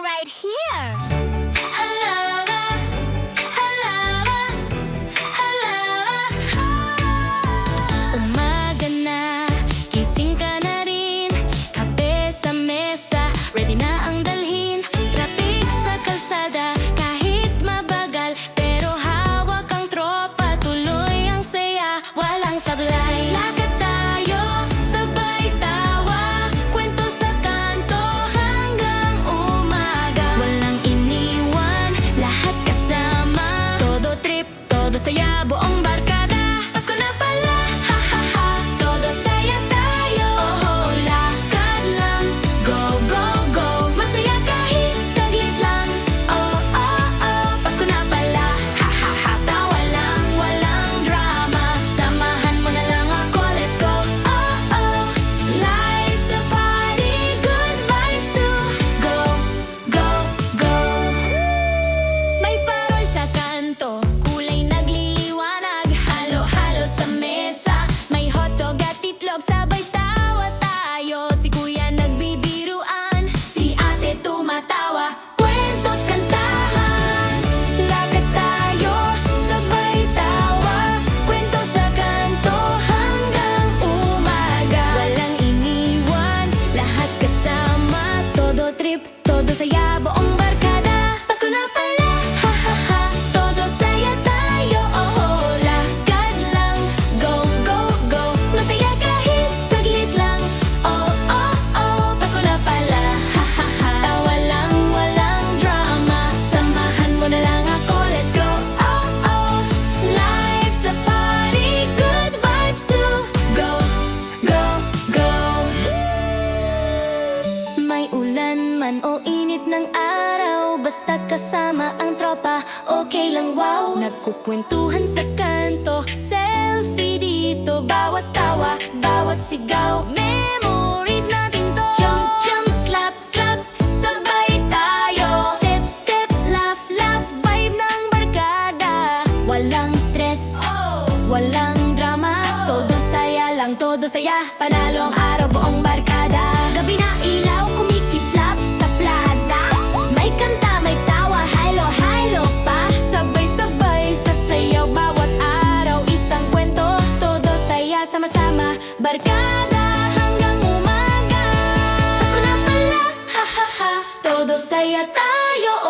right here. Umaga na, gising ka na rin. Kape sa mesa, ready na ang dalhin. Traffic sa kalsada, kahit mabagal, pero hawak ang tropa, tuloy ang saya, walang sablay. Lakad tayo, sabay tawa, kwento sa kanto hanggang umaga. Walang iniwan, lahat kasama, todo trip, todo saya, buong barkada. Pasko na pala, ha ha ha, todo saya tayo. Oh, lakad lang, go go go, masaya kahit saglit lang. Oh oh oh, Pasko na pala, ha ha ha, tawa lang, walang drama. Samahan mo na lang ako, let's go. Oh oh, life's a party, good vibes to go go go. May parol sa kanto, kulay nagliliwanag, halo-halo sa mesa. May hotdog at itlog, sabay tawa tayo. Si kuya nagbibiruan, si ate tumatawa. Kwento't kantahan, lakad tayo, sabay tawa, kwento sa kanto hanggang umaga. Walang iniwan, lahat kasama, todo trip, todo saya, buong barkada. Pasko na pala, ha ha ha, todo saya tayo. Oh, lakad lang, go go go, masaya kahit saglit lang. Oh oh oh, Pasko na pala, ha ha ha, tawa lang, walang drama. Samahan mo na lang ako, let's go. Oh oh, life's a party, good vibes to go go go. May ulan man o init ng araw, basta kasama ang tropa, okay lang, wow. Nagkukwentuhan sa kanto, selfie dito, bawat tawa, bawat sigaw, memories natin to. Jump, jump, clap, clap, sabay tayo. Step, step, laugh, laugh, vibe ng barkada. Walang stress, walang drama, todo saya lang, todo saya, panalo ang araw, buong barkada. Gabi na ilaw, kumikislap sa plaza, may kanta, may tawa, halo-halo pa, sabay-sabay sa sayaw, bawat araw, isang kwento, todo saya, sama-sama, barkada hanggang umaga. Pasko na pala, ha ha ha, todo saya tayo.